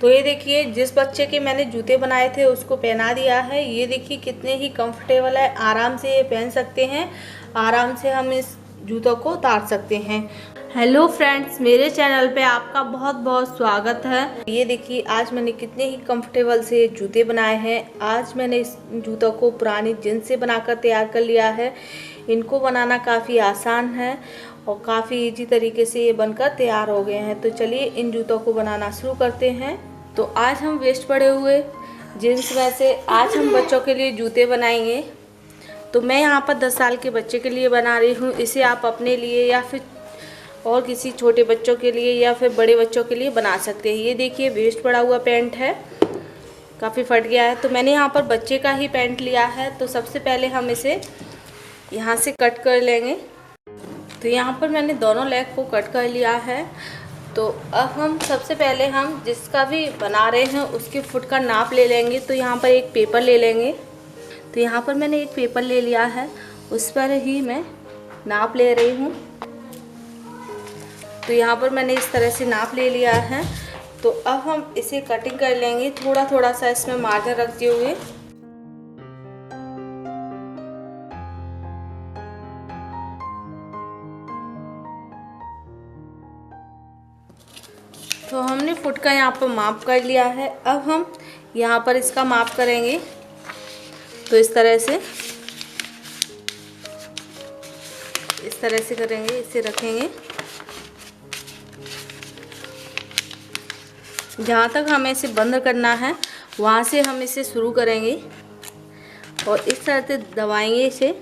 तो ये देखिए, जिस बच्चे के मैंने जूते बनाए थे उसको पहना दिया है। ये देखिए कितने ही कंफर्टेबल है, आराम से ये पहन सकते हैं, आराम से हम इस जूतों को उतार सकते हैं। हेलो फ्रेंड्स, मेरे चैनल पे आपका बहुत बहुत स्वागत है। ये देखिए आज मैंने कितने ही कंफर्टेबल से जूते बनाए हैं। आज मैंने इस जूतों को पुरानी जींस से बनाकर तैयार कर लिया है। इनको बनाना काफ़ी आसान है और काफ़ी इजी तरीके से ये बनकर तैयार हो गए हैं। तो चलिए इन जूतों को बनाना शुरू करते हैं। तो आज हम वेस्ट पड़े हुए जीन्स में से आज हम बच्चों के लिए जूते बनाएंगे। तो मैं यहाँ पर 10 साल के बच्चे के लिए बना रही हूँ। इसे आप अपने लिए या फिर और किसी छोटे बच्चों के लिए या फिर बड़े बच्चों के लिए बना सकते हैं। ये देखिए वेस्ट पड़ा हुआ पैंट है, काफ़ी फट गया है। तो मैंने यहाँ पर बच्चे का ही पैंट लिया है। तो सबसे पहले हम इसे यहाँ से कट कर लेंगे। तो यहाँ पर मैंने दोनों लेग को कट कर लिया है। तो अब हम सबसे पहले हम जिसका भी बना रहे हैं उसके फुट का नाप ले लेंगे। तो यहाँ पर एक पेपर ले लेंगे। तो यहाँ पर मैंने एक पेपर ले लिया है, उस पर ही मैं नाप ले रही हूँ। तो यहाँ पर मैंने इस तरह से नाप ले लिया है। तो अब हम इसे कटिंग कर लेंगे, थोड़ा थोड़ा सा इसमें मार्जिन रखते हुए। तो हमने फुट का यहाँ पर माप कर लिया है। अब हम यहाँ पर इसका माप करेंगे। तो इस तरह से करेंगे, इसे रखेंगे। जहाँ तक हमें इसे बंद करना है वहाँ से हम इसे शुरू करेंगे और इस तरह से दबाएंगे इसे।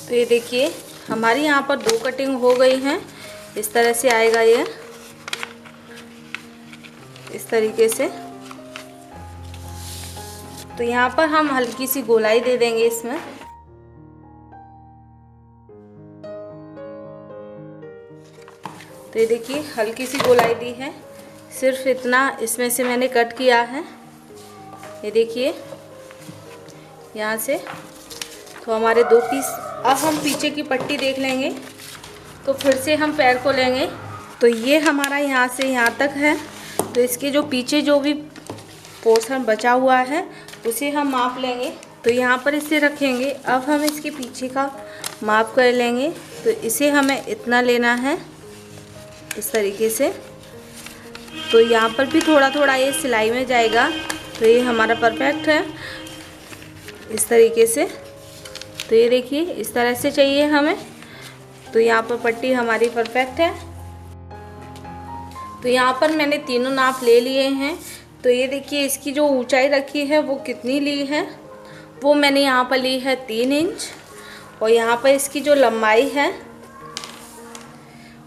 तो ये देखिए हमारी यहाँ पर 2 कटिंग हो गई हैं। इस तरह से आएगा ये, इस तरीके से। तो यहाँ पर हम हल्की सी गोलाई दे देंगे इसमें। तो ये देखिए हल्की सी गोलाई दी है, सिर्फ इतना इसमें से मैंने कट किया है। ये देखिए यहाँ से। तो हमारे 2 पीस। अब हम पीछे की पट्टी देख लेंगे। तो फिर से हम पैर को लेंगे। तो ये हमारा यहाँ से यहाँ तक है। तो इसके जो पीछे जो भी पोर्शन बचा हुआ है उसे हम माप लेंगे। तो यहाँ पर इसे रखेंगे। अब हम इसके पीछे का माप कर लेंगे। तो इसे हमें इतना लेना है, इस तरीके से। तो यहाँ पर भी थोड़ा थोड़ा ये सिलाई में जाएगा। तो ये हमारा परफेक्ट है, इस तरीके से। तो ये देखिए इस तरह से चाहिए हमें। तो यहाँ पर पट्टी हमारी परफेक्ट है। तो यहाँ पर मैंने तीनों नाप ले लिए हैं। तो ये देखिए इसकी जो ऊंचाई रखी है वो कितनी ली है, वो मैंने यहाँ पर ली है 3 इंच। और यहाँ पर इसकी जो लंबाई है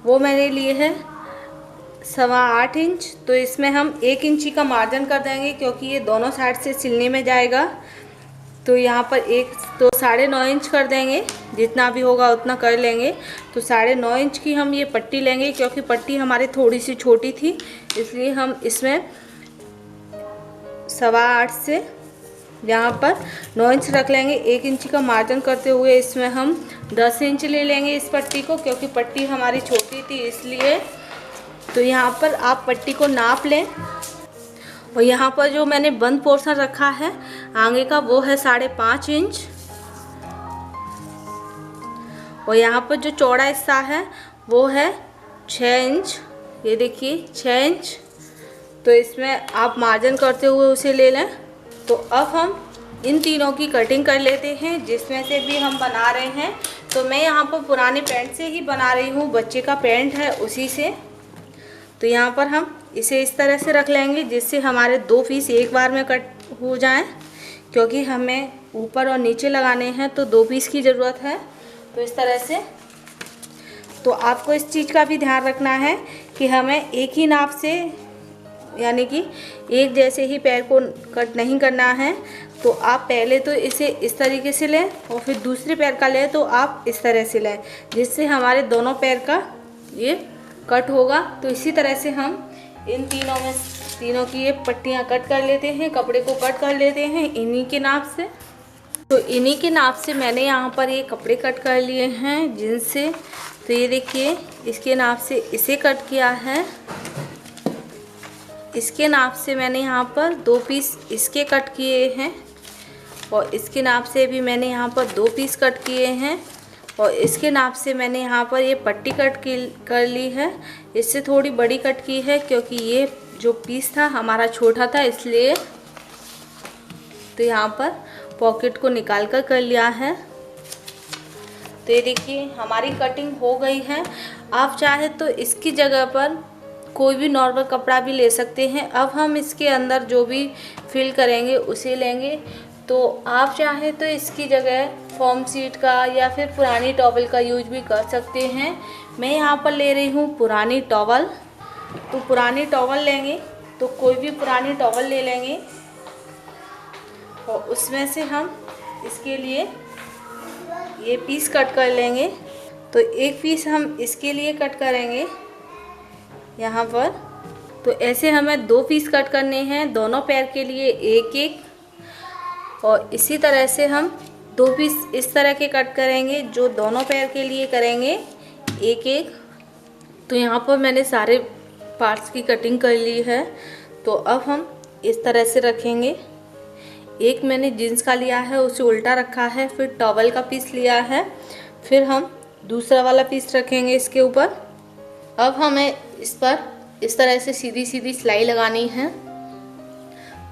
वो मैंने ली है 8.25 इंच। तो इसमें हम 1 इंची का मार्जिन कर देंगे क्योंकि ये दोनों साइड से सिलने में जाएगा। तो यहाँ पर 9.5 इंच कर देंगे, जितना भी होगा उतना कर लेंगे। तो 9.5 इंच की हम ये पट्टी लेंगे क्योंकि पट्टी हमारी थोड़ी सी छोटी थी, इसलिए हम इसमें 8.25 से यहाँ पर 9 इंच रख लेंगे। 1 इंच का मार्जिन करते हुए इसमें हम 10 इंच ले लेंगे इस पट्टी को, क्योंकि पट्टी हमारी छोटी थी इसलिए। तो यहाँ पर आप पट्टी को नाप लें। और यहाँ पर जो मैंने बंद पोर्शन रखा है आगे का वो है 5.5 इंच। और यहाँ पर जो चौड़ा हिस्सा है वो है 6 इंच। ये देखिए 6 इंच। तो इसमें आप मार्जिन करते हुए उसे ले लें। तो अब हम इन तीनों की कटिंग कर लेते हैं जिसमें से भी हम बना रहे हैं। तो मैं यहाँ पर पुराने पैंट से ही बना रही हूँ, बच्चे का पैंट है उसी से। तो यहाँ पर हम इसे इस तरह से रख लेंगे जिससे हमारे 2 पीस एक बार में कट हो जाएं, क्योंकि हमें ऊपर और नीचे लगाने हैं तो 2 पीस की ज़रूरत है। तो इस तरह से। तो आपको इस चीज़ का भी ध्यान रखना है कि हमें एक ही नाप से, यानी कि एक जैसे ही पैर को कट नहीं करना है। तो आप पहले तो इसे इस तरीके से लें और फिर दूसरे पैर का लें तो आप इस तरह से लें, जिससे हमारे दोनों पैर का ये कट होगा। तो इसी तरह से हम इन तीनों में तीनों की ये पट्टियाँ कट कर लेते हैं, कपड़े को कट कर लेते हैं इन्हीं के नाप से। तो इन्हीं के नाप से मैंने यहाँ पर ये कपड़े कट कर लिए हैं जींस से। तो ये देखिए इसके नाप से इसे कट किया है, इसके नाप से मैंने यहाँ पर 2 पीस इसके कट किए हैं और इसके नाप से भी मैंने यहाँ पर 2 पीस कट किए हैं और इसके नाप से मैंने यहाँ पर ये पट्टी कट कर ली है। इससे थोड़ी बड़ी कट की है क्योंकि ये जो पीस था हमारा छोटा था इसलिए। तो यहाँ पर पॉकेट को निकाल कर लिया है। तो ये देखिए हमारी कटिंग हो गई है। आप चाहे तो इसकी जगह पर कोई भी नॉर्मल कपड़ा भी ले सकते हैं। अब हम इसके अंदर जो भी फिल करेंगे उसे लेंगे। तो आप चाहे तो इसकी जगह फॉर्म शीट का या फिर पुरानी टॉवल का यूज भी कर सकते हैं। मैं यहाँ पर ले रही हूँ पुरानी टॉवल। तो पुरानी टॉवल लेंगे तो कोई भी पुरानी टॉवल ले लेंगे और उसमें से हम इसके लिए ये पीस कट कर लेंगे। तो एक पीस हम इसके लिए कट करेंगे यहाँ पर। तो ऐसे हमें 2 पीस कट करने हैं, दोनों पैर के लिए एक एक। और इसी तरह से हम 2 पीस इस तरह के कट करेंगे जो दोनों पैर के लिए करेंगे एक एक। तो यहाँ पर मैंने सारे पार्ट्स की कटिंग कर ली है। तो अब हम इस तरह से रखेंगे। एक मैंने जीन्स का लिया है उसे उल्टा रखा है, फिर टॉवल का पीस लिया है, फिर हम दूसरा वाला पीस रखेंगे इसके ऊपर। अब हमें इस पर इस तरह से सीधी सीधी सिलाई लगानी है।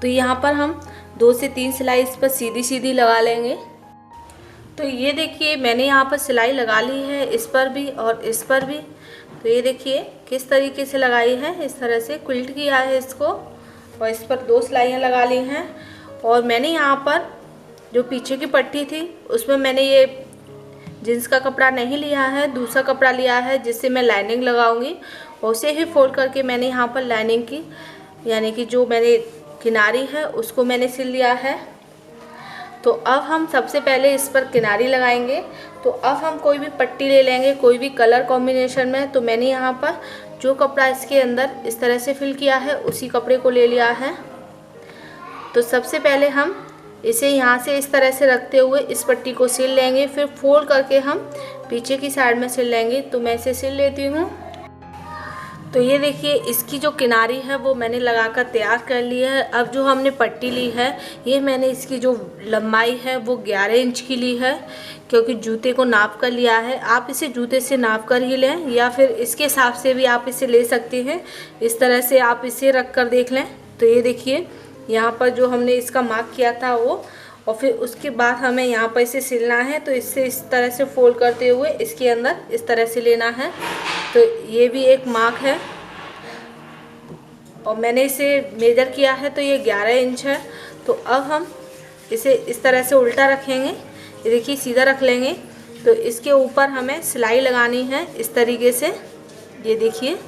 तो यहाँ पर हम 2 से 3 सिलाई इस पर सीधी सीधी लगा लेंगे। तो ये देखिए मैंने यहाँ पर सिलाई लगा ली है, इस पर भी और इस पर भी। तो ये देखिए किस तरीके से लगाई है, इस तरह से क्विल्ट किया है इसको और इस पर 2 सिलाइयाँ लगा ली हैं। और मैंने यहाँ पर जो पीछे की पट्टी थी उसमें मैंने ये जीन्स का कपड़ा नहीं लिया है, दूसरा कपड़ा लिया है जिससे मैं लाइनिंग लगाऊंगी। और उसे ही फोल्ड करके मैंने यहाँ पर लाइनिंग की यानी कि जो मैंने किनारी है उसको मैंने सिल लिया है। तो अब हम सबसे पहले इस पर किनारी लगाएंगे। तो अब हम कोई भी पट्टी ले लेंगे, कोई भी कलर कॉम्बिनेशन में। तो मैंने यहाँ पर जो कपड़ा इसके अंदर इस तरह से फिल किया है उसी कपड़े को ले लिया है। तो सबसे पहले हम इसे यहाँ से इस तरह से रखते हुए इस पट्टी को सिल लेंगे, फिर फोल्ड करके हम पीछे की साइड में सिल लेंगे। तो मैं इसे सिल लेती हूँ। तो ये देखिए इसकी जो किनारी है वो मैंने लगाकर तैयार कर ली है। अब जो हमने पट्टी ली है ये मैंने इसकी जो लंबाई है वो 11 इंच की ली है क्योंकि जूते को नाप कर लिया है। आप इसे जूते से नाप कर ही लें या फिर इसके हिसाब से भी आप इसे ले सकते हैं। इस तरह से आप इसे रख कर देख लें। तो ये देखिए यहाँ पर जो हमने इसका मार्क किया था वो, और फिर उसके बाद हमें यहाँ पर इसे सिलना है। तो इससे इस तरह से फोल्ड करते हुए इसके अंदर इस तरह से लेना है। तो ये भी एक मार्क है और मैंने इसे मेजर किया है तो ये 11 इंच है। तो अब हम इसे इस तरह से उल्टा रखेंगे, ये देखिए सीधा रख लेंगे। तो इसके ऊपर हमें सिलाई लगानी है इस तरीके से, ये देखिए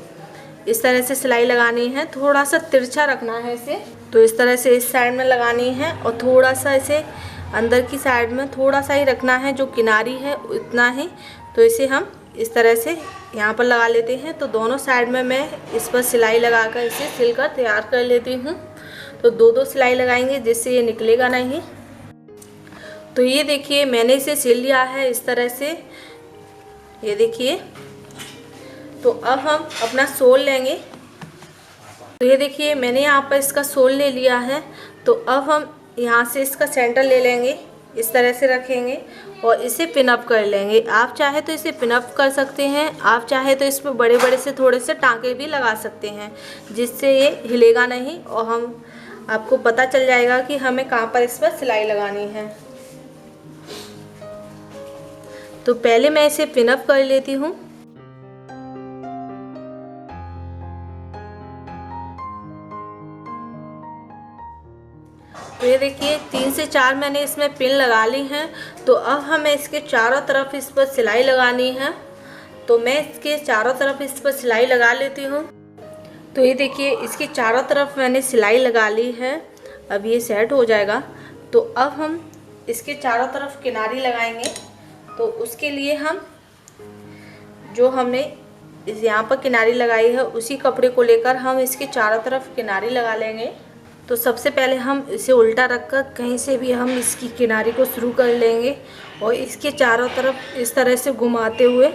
इस तरह से सिलाई लगानी है। थोड़ा सा तिरछा रखना है इसे। तो इस तरह से इस साइड में लगानी है और थोड़ा सा इसे अंदर की साइड में थोड़ा सा ही रखना है, जो किनारी है उतना ही। तो इसे हम इस तरह से यहाँ पर लगा लेते हैं। तो दोनों साइड में मैं इस पर सिलाई लगाकर इसे सिलकर तैयार कर लेती हूँ। तो 2-2 सिलाई लगाएंगे जिससे ये निकलेगा नहीं। तो ये देखिए मैंने इसे सिल लिया है इस तरह से, ये देखिए। तो अब हम अपना सोल लेंगे। तो ये देखिए मैंने यहाँ पर इसका सोल ले लिया है। तो अब हम यहाँ से इसका सेंटर ले लेंगे, इस तरह से रखेंगे और इसे पिन अप कर लेंगे। आप चाहे तो इसे पिन अप कर सकते हैं, आप चाहे तो इसमें बड़े बड़े से थोड़े से टाँके भी लगा सकते हैं जिससे ये हिलेगा नहीं और हम आपको पता चल जाएगा कि हमें कहाँ पर इस पर सिलाई लगानी है। तो पहले मैं इसे पिन अप कर लेती हूँ। तो ये देखिए 3 से 4 मैंने इसमें पिन लगा ली हैं। तो अब हमें इसके चारों तरफ इस पर सिलाई लगानी है। तो मैं इसके चारों तरफ इस पर सिलाई लगा लेती हूँ। तो ये देखिए इसके चारों तरफ मैंने सिलाई लगा ली है। अब ये सेट हो जाएगा। तो अब हम इसके चारों तरफ किनारी लगाएंगे। तो उसके लिए हम जो हमने इस यहाँ पर किनारी लगाई है उसी कपड़े को लेकर हम इसके चारों तरफ किनारी लगा लेंगे। तो सबसे पहले हम इसे उल्टा रखकर कहीं से भी हम इसकी किनारी को शुरू कर लेंगे और इसके चारों तरफ इस तरह से घुमाते हुए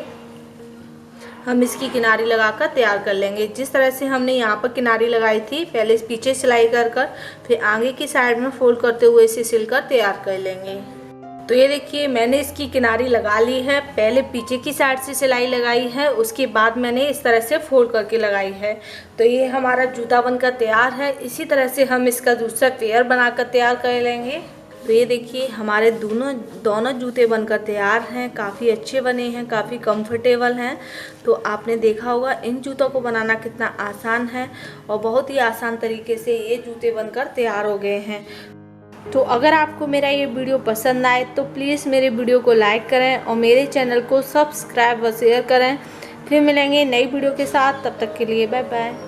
हम इसकी किनारी लगाकर तैयार कर लेंगे। जिस तरह से हमने यहाँ पर किनारी लगाई थी, पहले पीछे सिलाई कर फिर आगे की साइड में फोल्ड करते हुए इसे सिलकर तैयार कर लेंगे। तो ये देखिए मैंने इसकी किनारी लगा ली है। पहले पीछे की साइड से सिलाई लगाई है, उसके बाद मैंने इस तरह से फोल्ड करके लगाई है। तो ये हमारा जूता बनकर तैयार है। इसी तरह से हम इसका दूसरा पेयर बनाकर तैयार कर लेंगे। तो ये देखिए हमारे दोनों जूते बनकर तैयार हैं। काफ़ी अच्छे बने हैं, काफ़ी कंफर्टेबल हैं। तो आपने देखा होगा इन जूतों को बनाना कितना आसान है और बहुत ही आसान तरीके से ये जूते बनकर तैयार हो गए हैं। तो अगर आपको मेरा ये वीडियो पसंद आए तो प्लीज़ मेरे वीडियो को लाइक करें और मेरे चैनल को सब्सक्राइब व शेयर करें। फिर मिलेंगे नई वीडियो के साथ, तब तक के लिए बाय बाय।